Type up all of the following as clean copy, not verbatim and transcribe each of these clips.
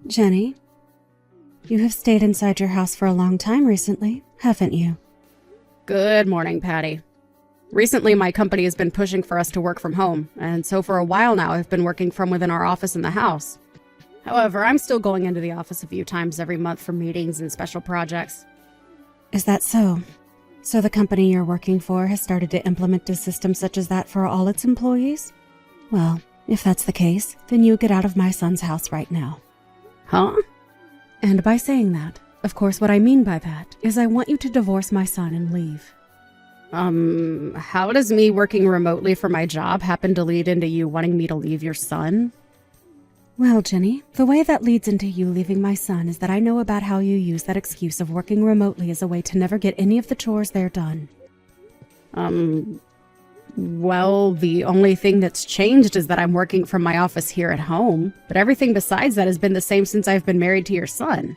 Jenny, you have stayed inside your house for a long time recently, haven't you? Good morning, Patty. Recently, my company has been pushing for us to work from home, and so for a while now I've been working from within our office in the house. However, I'm still going into the office a few times every month for meetings and special projects. Is that so? So the company you're working for has started to implement a system such as that for all its employees? Well, if that's the case, then you get out of my son's house right now. Huh? And by saying that, of course what I mean by that is I want you to divorce my son and leave. How does me working remotely for my job happen to lead into you wanting me to leave your son? Well, Jenny, the way that leads into you leaving my son is that I know about how you use that excuse of working remotely as a way to never get any of the chores there done. Well, the only thing that's changed is that I'm working from my office here at home, but everything besides that has been the same since I've been married to your son.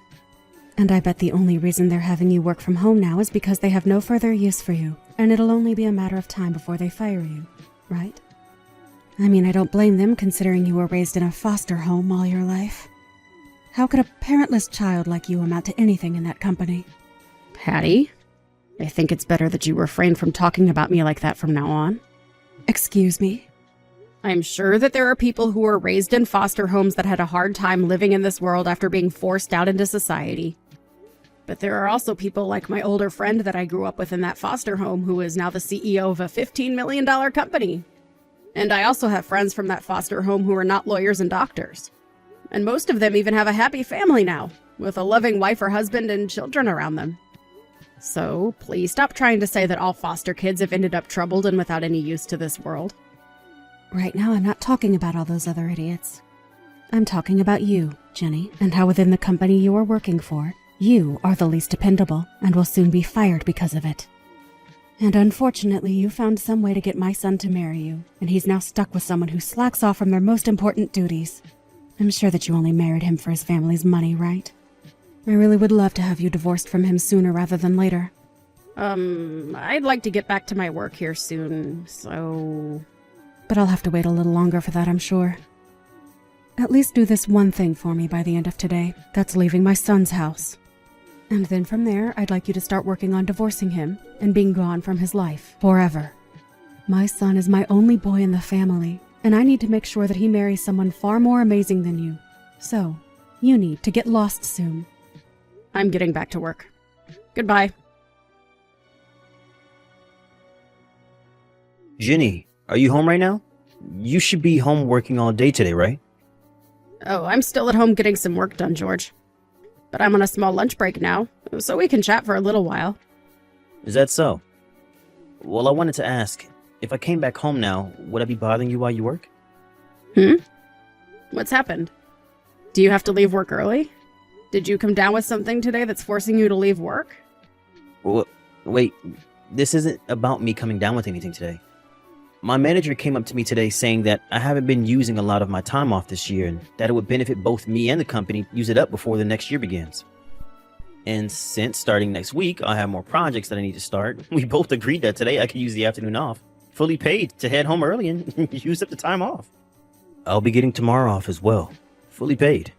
And I bet the only reason they're having you work from home now is because they have no further use for you, and it'll only be a matter of time before they fire you, right? I mean, I don't blame them considering you were raised in a foster home all your life. How could a parentless child like you amount to anything in that company? Patty, I think it's better that you refrain from talking about me like that from now on. Excuse me? I'm sure that there are people who were raised in foster homes that had a hard time living in this world after being forced out into society. But there are also people like my older friend that I grew up with in that foster home who is now the CEO of a $15 million company. And I also have friends from that foster home who are not lawyers and doctors. And most of them even have a happy family now, with a loving wife or husband and children around them. So please stop trying to say that all foster kids have ended up troubled and without any use to this world. Right now, I'm not talking about all those other idiots. I'm talking about you, Jenny, and how within the company you are working for, you are the least dependable and will soon be fired because of it. And unfortunately, you found some way to get my son to marry you, and he's now stuck with someone who slacks off from their most important duties. I'm sure that you only married him for his family's money, right? I really would love to have you divorced from him sooner rather than later. I'd like to get back to my work here soon, so... But I'll have to wait a little longer for that, I'm sure. At least do this one thing for me by the end of today. That's leaving my son's house. And then from there, I'd like you to start working on divorcing him and being gone from his life forever. My son is my only boy in the family, and I need to make sure that he marries someone far more amazing than you. So, you need to get lost soon. I'm getting back to work. Goodbye. Jenny, are you home right now? You should be home working all day today, right? Oh, I'm still at home getting some work done, George. But I'm on a small lunch break now, so we can chat for a little while. Is that so? Well, I wanted to ask, if I came back home now, would I be bothering you while you work? What's happened? Do you have to leave work early? Did you come down with something today that's forcing you to leave work? Well, wait, this isn't about me coming down with anything today. My manager came up to me today saying that I haven't been using a lot of my time off this year and that it would benefit both me and the company to use it up before the next year begins. And since starting next week, I'll have more projects that I need to start, we both agreed that today I could use the afternoon off, fully paid, to head home early and use up the time off. I'll be getting tomorrow off as well, fully paid.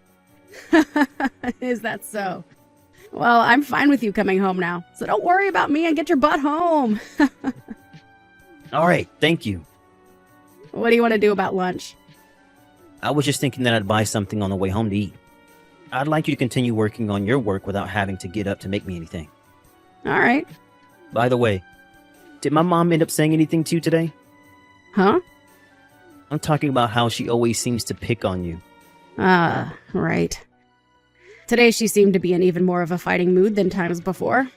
Is that so? Well, I'm fine with you coming home now, so don't worry about me and get your butt home. All right, thank you. What do you want to do about lunch? I was just thinking that I'd buy something on the way home to eat. I'd like you to continue working on your work without having to get up to make me anything. All right. By the way, did my mom end up saying anything to you today? Huh? I'm talking about how she always seems to pick on you. Right. Today she seemed to be in even more of a fighting mood than times before.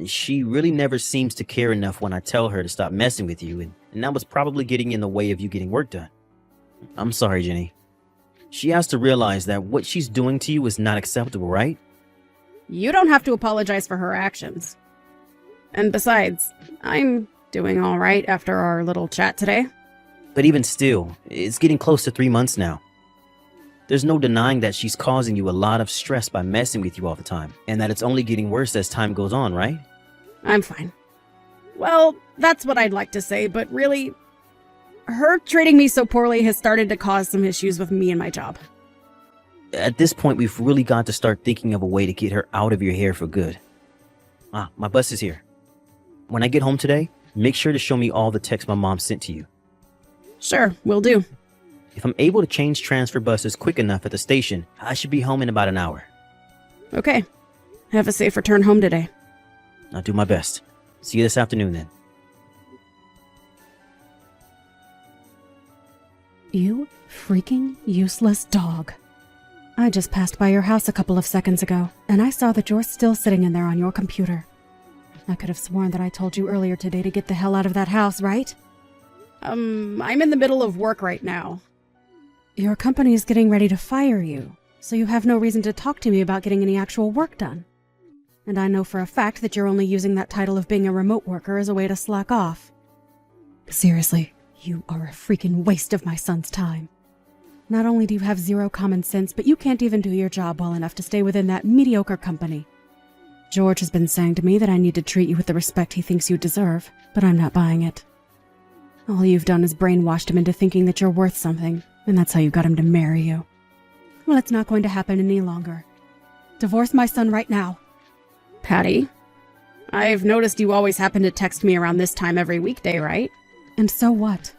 She really never seems to care enough when I tell her to stop messing with you, and that was probably getting in the way of you getting work done. I'm sorry, Jenny. She has to realize that what she's doing to you is not acceptable, right? You don't have to apologize for her actions. And besides, I'm doing all right after our little chat today. But even still, it's getting close to 3 months now. There's no denying that she's causing you a lot of stress by messing with you all the time, and that it's only getting worse as time goes on, right? I'm fine. Well, that's what I'd like to say, but really, her treating me so poorly has started to cause some issues with me and my job. At this point, we've really got to start thinking of a way to get her out of your hair for good. My bus is here. When I get home today, make sure to show me all the texts my mom sent to you. Sure, will do. If I'm able to change transfer buses quick enough at the station, I should be home in about an hour. Okay. Have a safe return home today. I'll do my best. See you this afternoon then. You freaking useless dog. I just passed by your house a couple of seconds ago, and I saw that you're still sitting in there on your computer. I could have sworn that I told you earlier today to get the hell out of that house, right? I'm in the middle of work right now. Your company is getting ready to fire you, so you have no reason to talk to me about getting any actual work done. And I know for a fact that you're only using that title of being a remote worker as a way to slack off. Seriously, you are a freaking waste of my son's time. Not only do you have zero common sense, but you can't even do your job well enough to stay within that mediocre company. George has been saying to me that I need to treat you with the respect he thinks you deserve, but I'm not buying it. All you've done is brainwashed him into thinking that you're worth something, and that's how you got him to marry you. Well, it's not going to happen any longer. Divorce my son right now. Patty, I've noticed you always happen to text me around this time every weekday, right? And so what?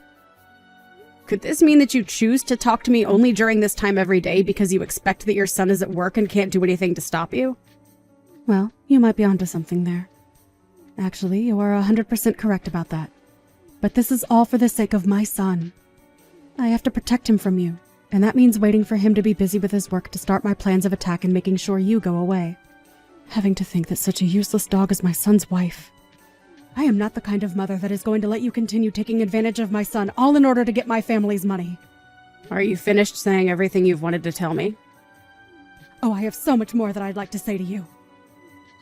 Could this mean that you choose to talk to me only during this time every day because you expect that your son is at work and can't do anything to stop you? Well, you might be onto something there. Actually, you are 100% correct about that. But this is all for the sake of my son. I have to protect him from you, and that means waiting for him to be busy with his work to start my plans of attack and making sure you go away. Having to think that such a useless dog is my son's wife. I am not the kind of mother that is going to let you continue taking advantage of my son, all in order to get my family's money. Are you finished saying everything you've wanted to tell me? Oh, I have so much more that I'd like to say to you.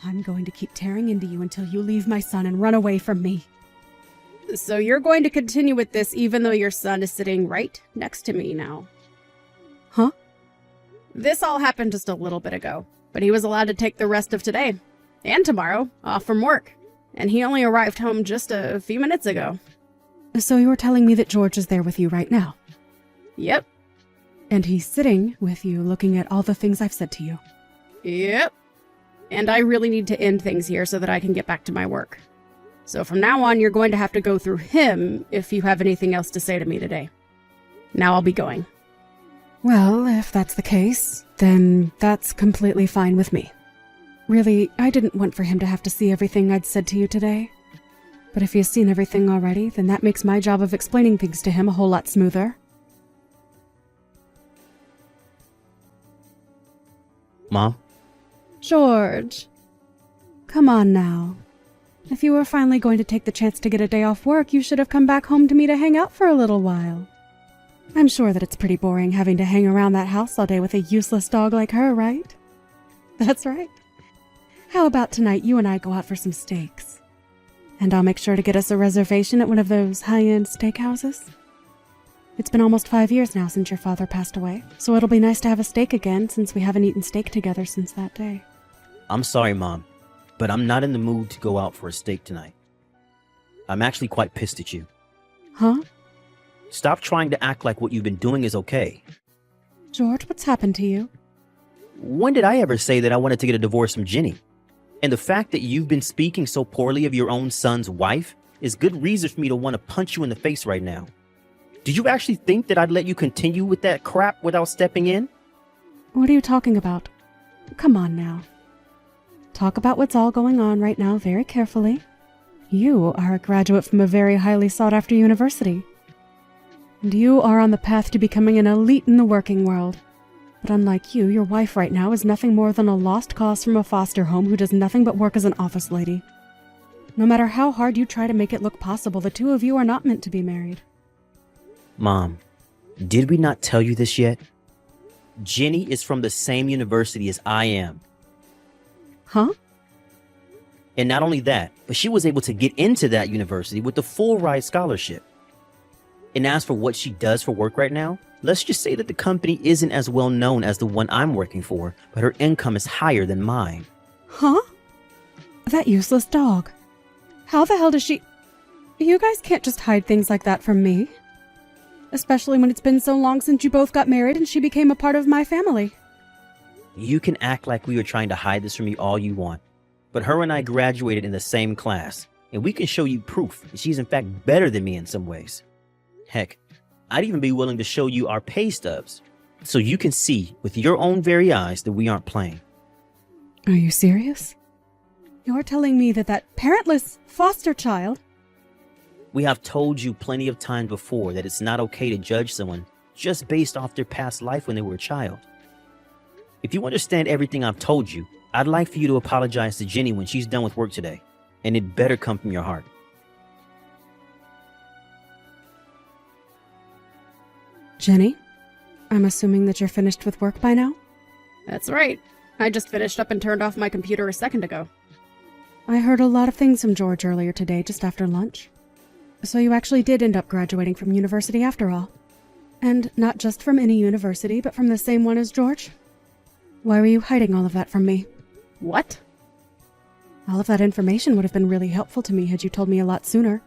I'm going to keep tearing into you until you leave my son and run away from me. So you're going to continue with this even though your son is sitting right next to me now? Huh? This all happened just a little bit ago, but he was allowed to take the rest of today and tomorrow off from work, and he only arrived home just a few minutes ago. So you're telling me that George is there with you right now? Yep. And he's sitting with you looking at all the things I've said to you? Yep. And I really need to end things here so that I can get back to my work. So from now on, you're going to have to go through him if you have anything else to say to me today. Now I'll be going. Well, if that's the case, then that's completely fine with me. Really, I didn't want for him to have to see everything I'd said to you today. But if he's seen everything already, then that makes my job of explaining things to him a whole lot smoother. Mom? George. Come on now. If you were finally going to take the chance to get a day off work, you should have come back home to me to hang out for a little while. I'm sure that it's pretty boring having to hang around that house all day with a useless dog like her, right? That's right. How about tonight you and I go out for some steaks? And I'll make sure to get us a reservation at one of those high-end steakhouses. It's been almost 5 years now since your father passed away, so it'll be nice to have a steak again since we haven't eaten steak together since that day. I'm sorry, Mom, but I'm not in the mood to go out for a steak tonight. I'm actually quite pissed at you. Huh? Stop trying to act like what you've been doing is okay. George, what's happened to you? When did I ever say that I wanted to get a divorce from Jenny? And the fact that you've been speaking so poorly of your own son's wife is good reason for me to want to punch you in the face right now. Do you actually think that I'd let you continue with that crap without stepping in? What are you talking about? Come on now. Talk about what's all going on right now very carefully. You are a graduate from a very highly sought-after university. And you are on the path to becoming an elite in the working world. But unlike you, your wife right now is nothing more than a lost cause from a foster home who does nothing but work as an office lady. No matter how hard you try to make it look possible, the two of you are not meant to be married. Mom, did we not tell you this yet? Jenny is from the same university as I am. Huh? And not only that, but she was able to get into that university with the full ride scholarship. And as for what she does for work right now, let's just say that the company isn't as well known as the one I'm working for, but her income is higher than mine. Huh? That useless dog. How the hell does she... You guys can't just hide things like that from me. Especially when it's been so long since you both got married and she became a part of my family. You can act like we were trying to hide this from you all you want, but her and I graduated in the same class, and we can show you proof that she's in fact better than me in some ways. Heck, I'd even be willing to show you our pay stubs, so you can see with your own very eyes that we aren't playing. Are you serious? You're telling me that that parentless foster child... We have told you plenty of times before that it's not okay to judge someone just based off their past life when they were a child. If you understand everything I've told you, I'd like for you to apologize to Jenny when she's done with work today, and it better come from your heart. Jenny, I'm assuming that you're finished with work by now? That's right. I just finished up and turned off my computer a second ago. I heard a lot of things from George earlier today, just after lunch. So you actually did end up graduating from university after all. And not just from any university, but from the same one as George? Why were you hiding all of that from me? What? All of that information would have been really helpful to me had you told me a lot sooner.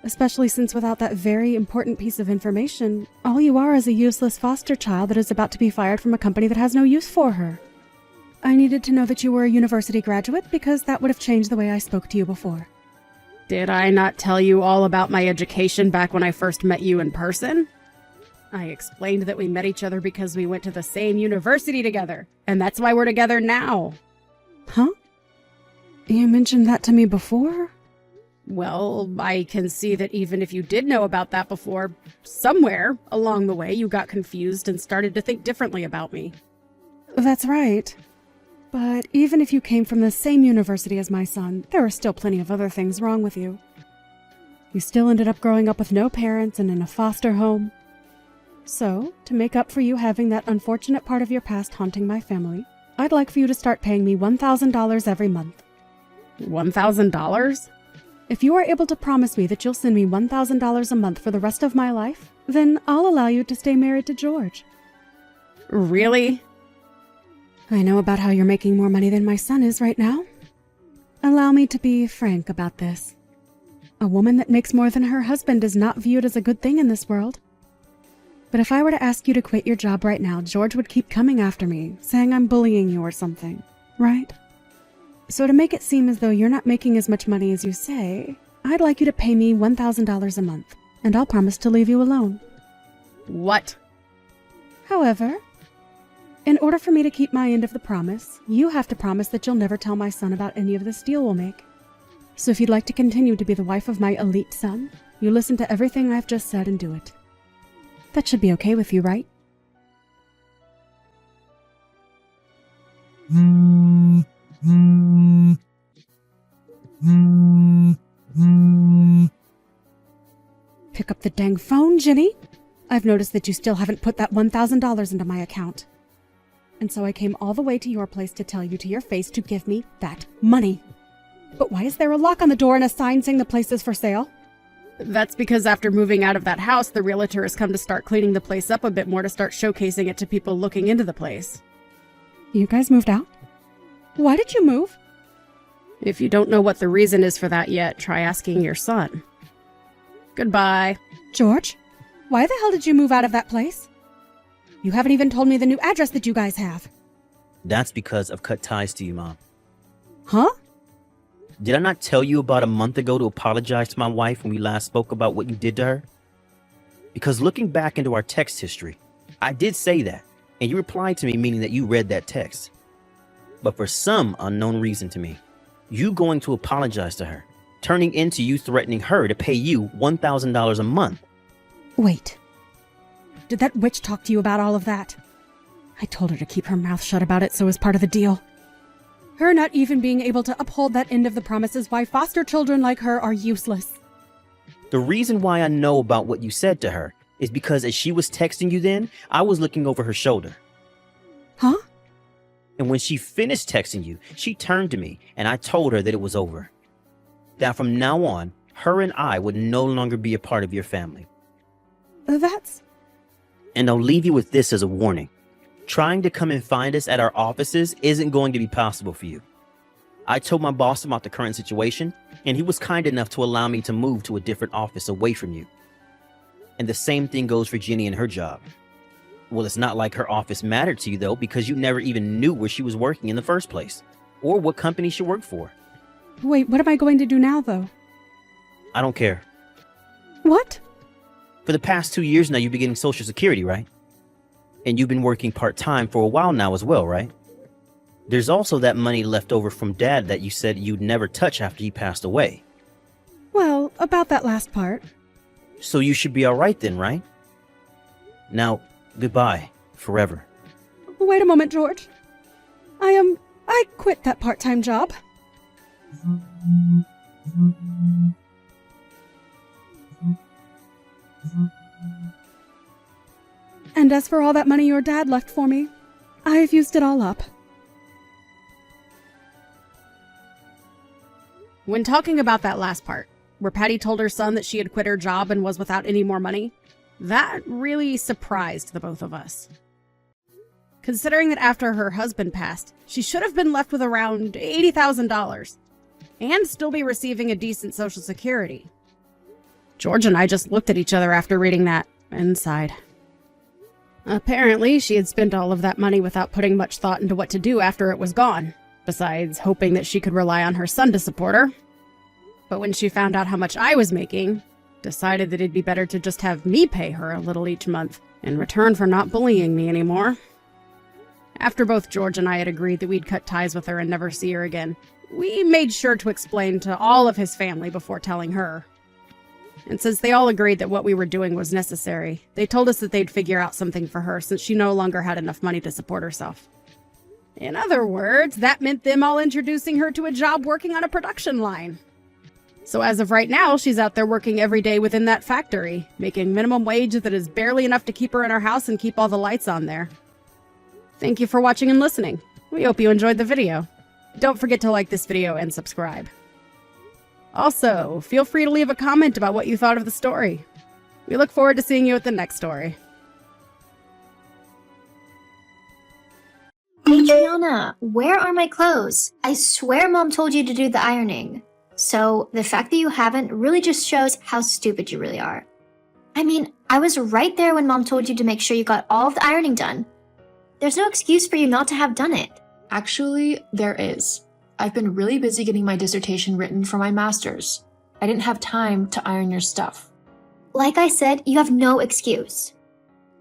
Especially since without that very important piece of information, all you are is a useless foster child that is about to be fired from a company that has no use for her. I needed to know that you were a university graduate because that would have changed the way I spoke to you before. Did I not tell you all about my education back when I first met you in person? I explained that we met each other because we went to the same university together, and that's why we're together now. Huh? You mentioned that to me before? Well, I can see that even if you did know about that before, somewhere along the way you got confused and started to think differently about me. That's right. But even if you came from the same university as my son, there are still plenty of other things wrong with you. You still ended up growing up with no parents and in a foster home. So, to make up for you having that unfortunate part of your past haunting my family, I'd like for you to start paying me $1,000 every month. $1,000? If you are able to promise me that you'll send me $1,000 a month for the rest of my life, then I'll allow you to stay married to George. Really? I know about how you're making more money than my son is right now. Allow me to be frank about this. A woman that makes more than her husband is not viewed as a good thing in this world. But if I were to ask you to quit your job right now, George would keep coming after me, saying I'm bullying you or something, right? So to make it seem as though you're not making as much money as you say, I'd like you to pay me $1,000 a month, and I'll promise to leave you alone. What? However, in order for me to keep my end of the promise, you have to promise that you'll never tell my son about any of this deal we'll make. So if you'd like to continue to be the wife of my elite son, you listen to everything I've just said and do it. That should be okay with you, right? Pick up the dang phone, Jenny. I've noticed that you still haven't put that $1,000 into my account. And so I came all the way to your place to tell you to your face to give me that money. But why is there a lock on the door and a sign saying the place is for sale? That's because after moving out of that house, the realtor has come to start cleaning the place up a bit more to start showcasing it to people looking into the place. You guys moved out? Why did you move? If you don't know what the reason is for that yet, try asking your son. Goodbye. George, why the hell did you move out of that place? You haven't even told me the new address that you guys have. That's because I've cut ties to you, Mom. Huh? Did I not tell you about a month ago to apologize to my wife when we last spoke about what you did to her? Because looking back into our text history, I did say that, and you replied to me meaning that you read that text. But for some unknown reason to me, you going to apologize to her, turning into you threatening her to pay you $1,000 a month. Wait. Did that witch talk to you about all of that? I told her to keep her mouth shut about it, so as part of the deal. Her not even being able to uphold that end of the promise is why foster children like her are useless. The reason why I know about what you said to her is because as she was texting you then, I was looking over her shoulder. Huh? And when she finished texting you, she turned to me and I told her that it was over. That from now on, her and I would no longer be a part of your family. That's... And I'll leave you with this as a warning. Trying to come and find us at our offices isn't going to be possible for you. I told my boss about the current situation, and he was kind enough to allow me to move to a different office away from you. And the same thing goes for Jenny and her job. Well, it's not like her office mattered to you, though, because you never even knew where she was working in the first place, or what company she worked for. Wait, what am I going to do now, though? I don't care. What? For the past 2 years now, you've been getting Social Security, right? And you've been working part-time for a while now as well, right? There's also that money left over from Dad that you said you'd never touch after he passed away. Well, about that last part. So you should be all right then, right? Now, goodbye, forever. Wait a moment, George. I quit that part-time job. And as for all that money your dad left for me, I've used it all up. When talking about that last part, where Patty told her son that she had quit her job and was without any more money, that really surprised the both of us. Considering that after her husband passed, she should have been left with around $80,000 and still be receiving a decent Social Security. George and I just looked at each other after reading that and sighed. Apparently, she had spent all of that money without putting much thought into what to do after it was gone, besides hoping that she could rely on her son to support her. But when she found out how much I was making, decided that it'd be better to just have me pay her a little each month in return for not bullying me anymore. After both George and I had agreed that we'd cut ties with her and never see her again, we made sure to explain to all of his family before telling her. And since they all agreed that what we were doing was necessary, they told us that they'd figure out something for her since she no longer had enough money to support herself. In other words, that meant them all introducing her to a job working on a production line. So as of right now, she's out there working every day within that factory, making minimum wage that is barely enough to keep her in her house and keep all the lights on there. Thank you for watching and listening. We hope you enjoyed the video. Don't forget to like this video and subscribe. Also, feel free to leave a comment about what you thought of the story. We look forward to seeing you at the next story. Hey Triana, where are my clothes? I swear Mom told you to do the ironing. So the fact that you haven't really just shows how stupid you really are. I mean, I was right there when Mom told you to make sure you got all of the ironing done. There's no excuse for you not to have done it. Actually, there is. I've been really busy getting my dissertation written for my master's. I didn't have time to iron your stuff. Like I said, you have no excuse.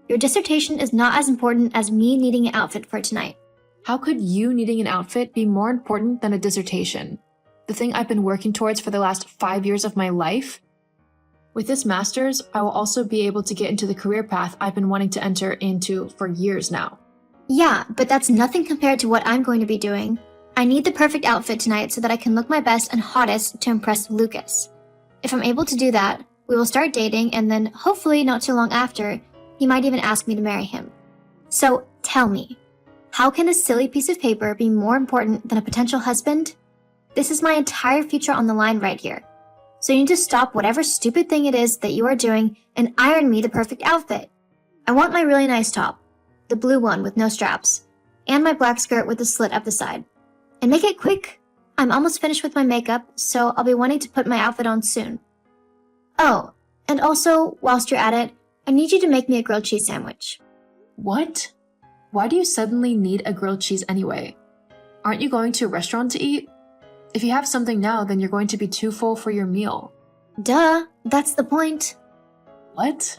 Your dissertation is not as important as me needing an outfit for tonight. How could you needing an outfit be more important than a dissertation? The thing I've been working towards for the last 5 years of my life? With this master's, I will also be able to get into the career path I've been wanting to enter into for years now. Yeah, but that's nothing compared to what I'm going to be doing. I need the perfect outfit tonight so that I can look my best and hottest to impress Lucas. If I'm able to do that, we will start dating and then, hopefully not too long after, he might even ask me to marry him. So, tell me, how can a silly piece of paper be more important than a potential husband? This is my entire future on the line right here. So you need to stop whatever stupid thing it is that you are doing and iron me the perfect outfit. I want my really nice top, the blue one with no straps, and my black skirt with a slit up the side. And make it quick. I'm almost finished with my makeup, so I'll be wanting to put my outfit on soon. Oh, and also, whilst you're at it, I need you to make me a grilled cheese sandwich. What? Why do you suddenly need a grilled cheese anyway? Aren't you going to a restaurant to eat? If you have something now, then you're going to be too full for your meal. Duh, that's the point. What?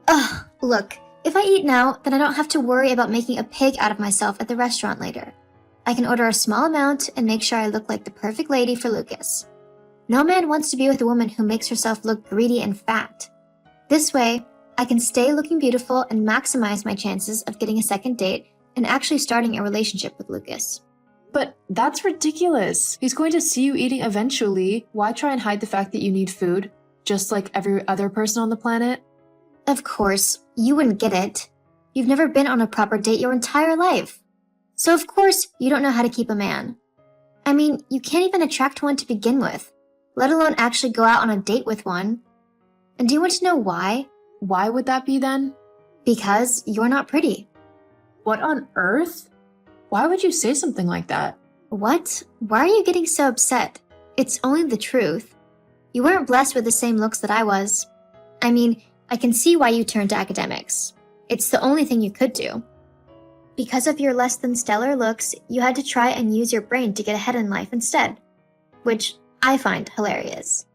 Ugh, look, if I eat now, then I don't have to worry about making a pig out of myself at the restaurant later. I can order a small amount and make sure I look like the perfect lady for Lucas. No man wants to be with a woman who makes herself look greedy and fat. This way, I can stay looking beautiful and maximize my chances of getting a second date and actually starting a relationship with Lucas. But that's ridiculous. He's going to see you eating eventually. Why try and hide the fact that you need food, just like every other person on the planet? Of course, you wouldn't get it. You've never been on a proper date your entire life. So of course, you don't know how to keep a man. I mean, you can't even attract one to begin with, let alone actually go out on a date with one. And do you want to know why? Why would that be then? Because you're not pretty. What on earth? Why would you say something like that? What? Why are you getting so upset? It's only the truth. You weren't blessed with the same looks that I was. I mean, I can see why you turned to academics. It's the only thing you could do. Because of your less than stellar looks, you had to try and use your brain to get ahead in life instead, which I find hilarious.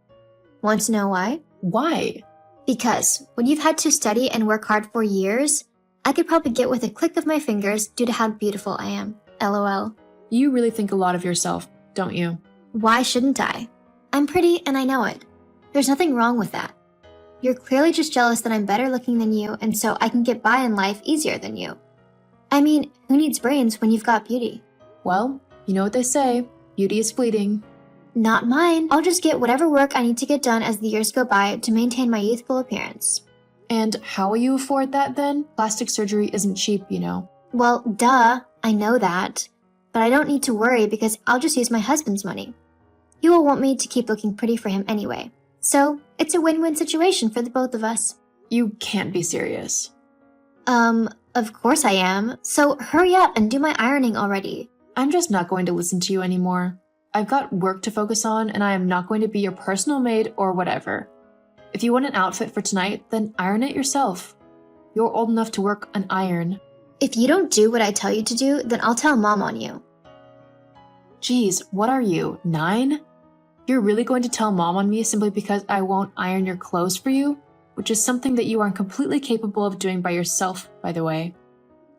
Want to know why? Why? Because when you've had to study and work hard for years, I could probably get with a click of my fingers due to how beautiful I am. LOL. You really think a lot of yourself, don't you? Why shouldn't I? I'm pretty and I know it. There's nothing wrong with that. You're clearly just jealous that I'm better looking than you and so I can get by in life easier than you. I mean, who needs brains when you've got beauty? Well, you know what they say, beauty is fleeting. Not mine. I'll just get whatever work I need to get done as the years go by to maintain my youthful appearance. And how will you afford that then? Plastic surgery isn't cheap, you know. Well, duh, I know that. But I don't need to worry because I'll just use my husband's money. He will want me to keep looking pretty for him anyway. So, it's a win-win situation for the both of us. You can't be serious. Of course I am. So hurry up and do my ironing already. I'm just not going to listen to you anymore. I've got work to focus on and I am not going to be your personal maid or whatever. If you want an outfit for tonight, then iron it yourself. You're old enough to work an iron. If you don't do what I tell you to do, then I'll tell Mom on you. Geez, what are you, 9? You're really going to tell Mom on me simply because I won't iron your clothes for you? Which is something that you are completely capable of doing by yourself, by the way.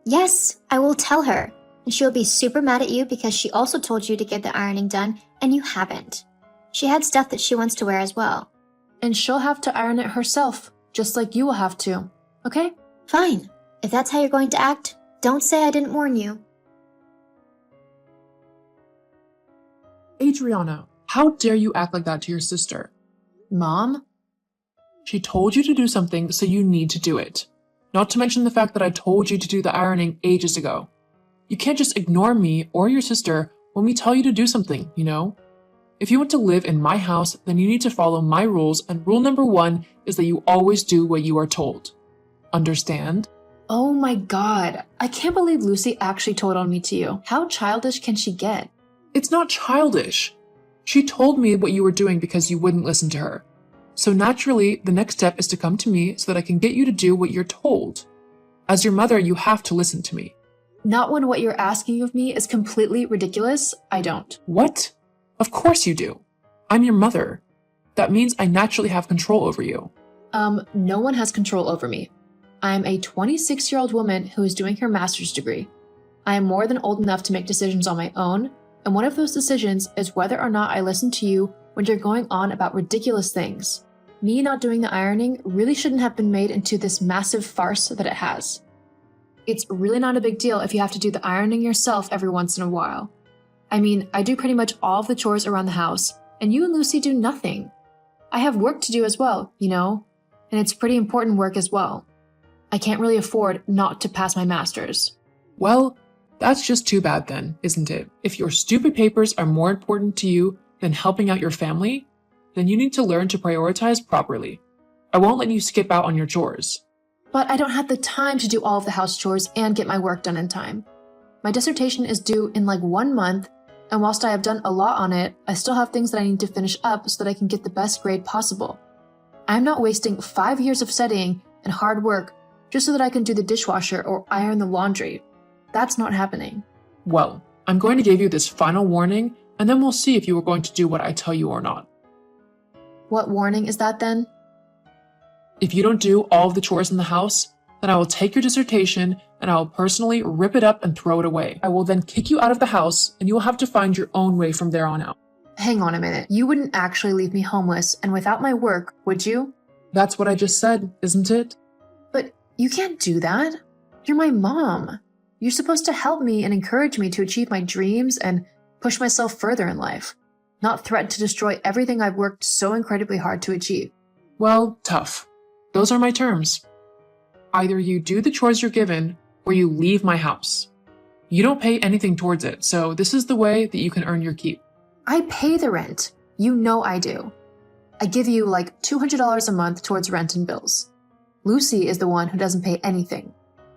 Yes, I will tell her. And she'll be super mad at you because she also told you to get the ironing done, and you haven't. She had stuff that she wants to wear as well. And she'll have to iron it herself, just like you will have to. Okay? Fine. If that's how you're going to act, don't say I didn't warn you. Adriana, how dare you act like that to your sister? Mom? She told you to do something, so you need to do it. Not to mention the fact that I told you to do the ironing ages ago. You can't just ignore me or your sister when we tell you to do something, you know? If you want to live in my house, then you need to follow my rules, and rule number 1 is that you always do what you are told. Understand? Oh my god, I can't believe Lucy actually told on me to you. How childish can she get? It's not childish. She told me what you were doing because you wouldn't listen to her. So naturally, the next step is to come to me so that I can get you to do what you're told. As your mother, you have to listen to me. Not when what you're asking of me is completely ridiculous, I don't. What? Of course you do. I'm your mother. That means I naturally have control over you. No one has control over me. I am a 26-year-old woman who is doing her master's degree. I am more than old enough to make decisions on my own, and one of those decisions is whether or not I listen to you when you're going on about ridiculous things. Me not doing the ironing really shouldn't have been made into this massive farce that it has. It's really not a big deal if you have to do the ironing yourself every once in a while. I mean, I do pretty much all of the chores around the house, and you and Lucy do nothing. I have work to do as well, you know, and it's pretty important work as well. I can't really afford not to pass my master's. Well, that's just too bad then, isn't it? If your stupid papers are more important to you than helping out your family, then you need to learn to prioritize properly. I won't let you skip out on your chores. But I don't have the time to do all of the house chores and get my work done in time. My dissertation is due in like 1 month, and whilst I have done a lot on it, I still have things that I need to finish up so that I can get the best grade possible. I'm not wasting 5 years of studying and hard work just so that I can do the dishwasher or iron the laundry. That's not happening. Well, I'm going to give you this final warning, and then we'll see if you are going to do what I tell you or not. What warning is that then? If you don't do all of the chores in the house, then I will take your dissertation and I will personally rip it up and throw it away. I will then kick you out of the house, and you will have to find your own way from there on out. Hang on a minute. You wouldn't actually leave me homeless and without my work, would you? That's what I just said, isn't it? But you can't do that. You're my mom. You're supposed to help me and encourage me to achieve my dreams and push myself further in life, not threaten to destroy everything I've worked so incredibly hard to achieve. Well, tough. Those are my terms. Either you do the chores you're given, or you leave my house. You don't pay anything towards it, so this is the way that you can earn your keep. I pay the rent. You know I do. I give you like $200 a month towards rent and bills. Lucy is the one who doesn't pay anything.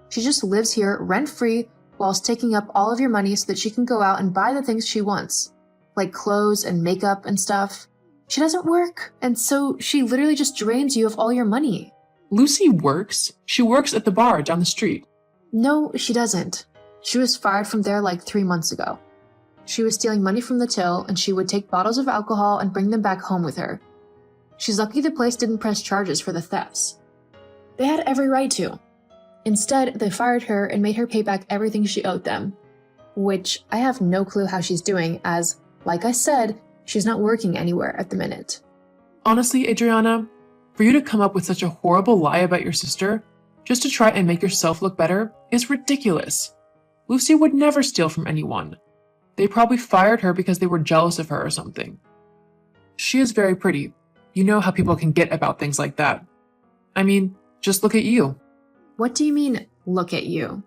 She just lives here rent-free whilst taking up all of your money so that she can go out and buy the things she wants, like clothes and makeup and stuff. She doesn't work, and so she literally just drains you of all your money. Lucy works? She works at the bar down the street. No, she doesn't. She was fired from there like 3 months ago. She was stealing money from the till, and she would take bottles of alcohol and bring them back home with her. She's lucky the place didn't press charges for the thefts. They had every right to. Instead, they fired her and made her pay back everything she owed them. Which I have no clue how she's doing, as, like I said, she's not working anywhere at the minute. Honestly, Adriana, for you to come up with such a horrible lie about your sister, just to try and make yourself look better, is ridiculous. Lucy would never steal from anyone. They probably fired her because they were jealous of her or something. She is very pretty. You know how people can get about things like that. I mean, just look at you. What do you mean, look at you?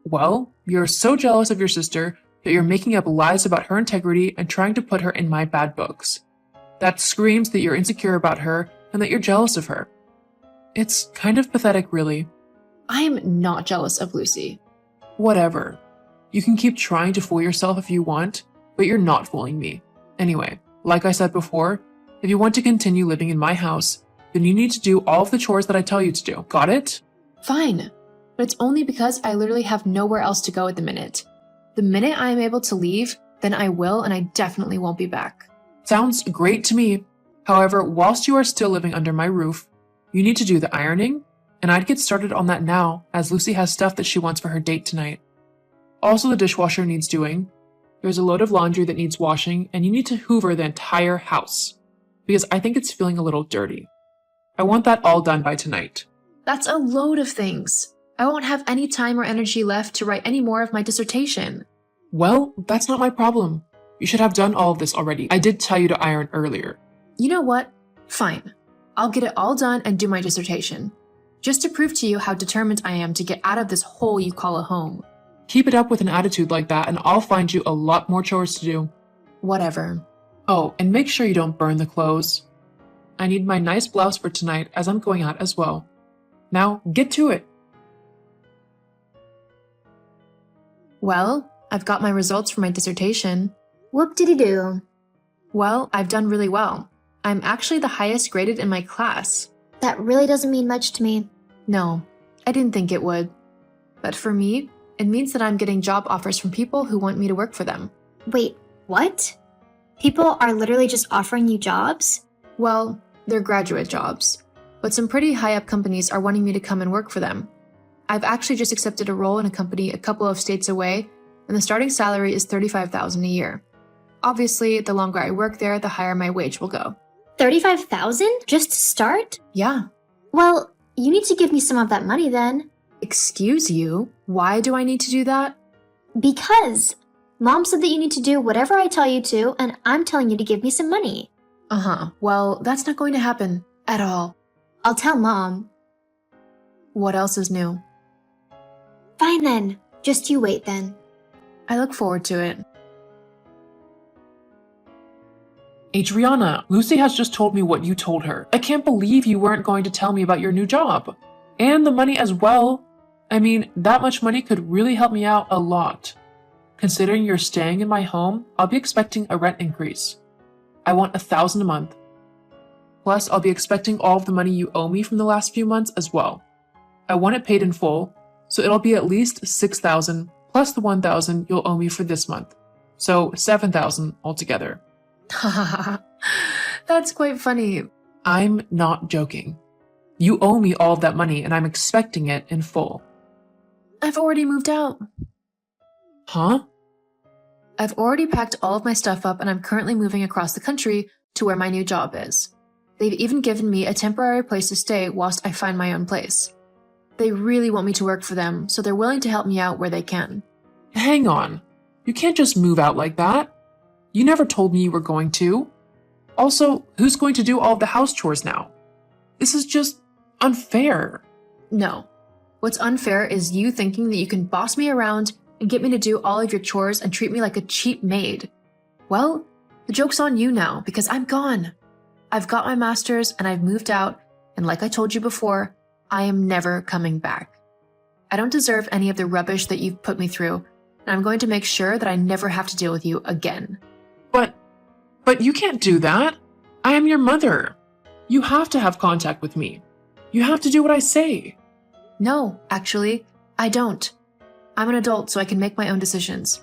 Well, you're so jealous of your sister that you're making up lies about her integrity and trying to put her in my bad books. That screams that you're insecure about her and that you're jealous of her. It's kind of pathetic, really. I'm not jealous of Lucy. Whatever. You can keep trying to fool yourself if you want, but you're not fooling me. Anyway, like I said before, if you want to continue living in my house, then you need to do all of the chores that I tell you to do. Got it? Fine. But it's only because I literally have nowhere else to go at the minute. The minute I am able to leave, then I will, and I definitely won't be back. Sounds great to me. However, whilst you are still living under my roof, you need to do the ironing, and I'd get started on that now, as Lucy has stuff that she wants for her date tonight. Also, the dishwasher needs doing. There's a load of laundry that needs washing, and you need to hoover the entire house, because I think it's feeling a little dirty. I want that all done by tonight. That's a load of things. I won't have any time or energy left to write any more of my dissertation. Well, that's not my problem. You should have done all of this already. I did tell you to iron earlier. You know what? Fine. I'll get it all done and do my dissertation. Just to prove to you how determined I am to get out of this hole you call a home. Keep it up with an attitude like that and I'll find you a lot more chores to do. Whatever. Oh, and make sure you don't burn the clothes. I need my nice blouse for tonight as I'm going out as well. Now, get to it. Well, I've got my results for my dissertation. Whoop-diddy-doo. Well, I've done really well. I'm actually the highest graded in my class. That really doesn't mean much to me. No, I didn't think it would. But for me, it means that I'm getting job offers from people who want me to work for them. Wait, what? People are literally just offering you jobs? Well, they're graduate jobs. But some pretty high-up companies are wanting me to come and work for them. I've actually just accepted a role in a company a couple of states away, and the starting salary is $35,000 a year. Obviously, the longer I work there, the higher my wage will go. $35,000 just to start? Yeah. Well, you need to give me some of that money then. Excuse you? Why do I need to do that? Because Mom said that you need to do whatever I tell you to, and I'm telling you to give me some money. Uh-huh. Well, that's not going to happen at all. I'll tell Mom. What else is new? Fine then. Just you wait then. I look forward to it. Adriana, Lucy has just told me what you told her. I can't believe you weren't going to tell me about your new job. And the money as well. I mean, that much money could really help me out a lot. Considering you're staying in my home, I'll be expecting a rent increase. I want $1,000 a month. Plus, I'll be expecting all of the money you owe me from the last few months as well. I want it paid in full, so it'll be at least $6,000 plus the $1,000 you'll owe me for this month. So $7,000 altogether. That's quite funny. I'm not joking. You owe me all of that money and I'm expecting it in full. I've already moved out. Huh? I've already packed all of my stuff up and I'm currently moving across the country to where my new job is. They've even given me a temporary place to stay whilst I find my own place. They really want me to work for them, so they're willing to help me out where they can. Hang on. You can't just move out like that. You never told me you were going to. Also, who's going to do all of the house chores now? This is just unfair. No. What's unfair is you thinking that you can boss me around and get me to do all of your chores and treat me like a cheap maid. Well, the joke's on you now because I'm gone. I've got my master's and I've moved out, and like I told you before, I am never coming back. I don't deserve any of the rubbish that you've put me through, and I'm going to make sure that I never have to deal with you again. But you can't do that. I am your mother. You have to have contact with me. You have to do what I say. No, actually, I don't. I'm an adult, so I can make my own decisions,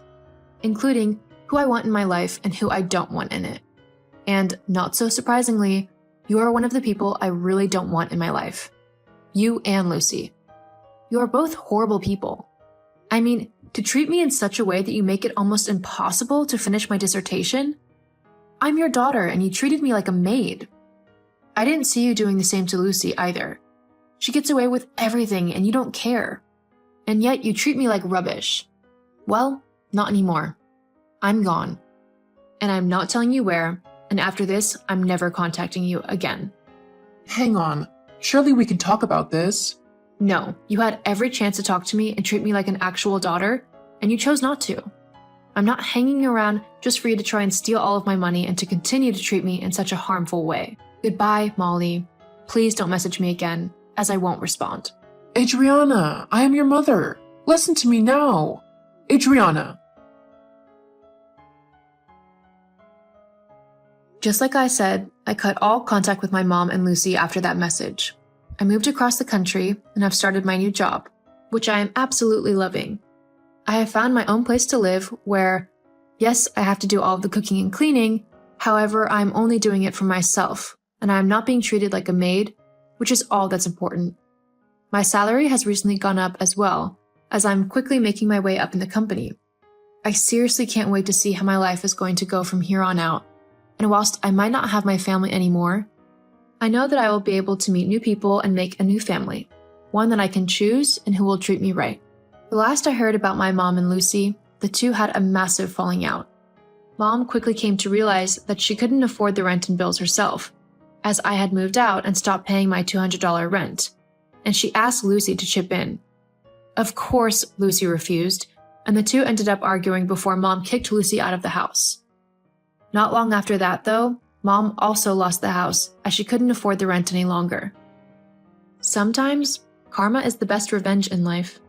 including who I want in my life and who I don't want in it. And not so surprisingly, you are one of the people I really don't want in my life. You and Lucy. You are both horrible people. I mean, to treat me in such a way that you make it almost impossible to finish my dissertation? I'm your daughter and you treated me like a maid. I didn't see you doing the same to Lucy either. She gets away with everything and you don't care. And yet you treat me like rubbish. Well, not anymore. I'm gone. And I'm not telling you where, and after this, I'm never contacting you again. Hang on. Surely we can talk about this. No, you had every chance to talk to me and treat me like an actual daughter, and you chose not to. I'm not hanging around just for you to try and steal all of my money and to continue to treat me in such a harmful way. Goodbye, Molly. Please don't message me again, as I won't respond. Adriana, I am your mother. Listen to me now. Adriana. Just like I said, I cut all contact with my mom and Lucy after that message. I moved across the country and I've started my new job, which I am absolutely loving. I have found my own place to live where, yes, I have to do all of the cooking and cleaning, however, I'm only doing it for myself, and I am not being treated like a maid, which is all that's important. My salary has recently gone up as well, as I'm quickly making my way up in the company. I seriously can't wait to see how my life is going to go from here on out, and whilst I might not have my family anymore, I know that I will be able to meet new people and make a new family, one that I can choose and who will treat me right. The last I heard about my mom and Lucy, the two had a massive falling out. Mom quickly came to realize that she couldn't afford the rent and bills herself, as I had moved out and stopped paying my $200 rent, and she asked Lucy to chip in. Of course, Lucy refused, and the two ended up arguing before Mom kicked Lucy out of the house. Not long after that, though, Mom also lost the house as she couldn't afford the rent any longer. Sometimes, karma is the best revenge in life.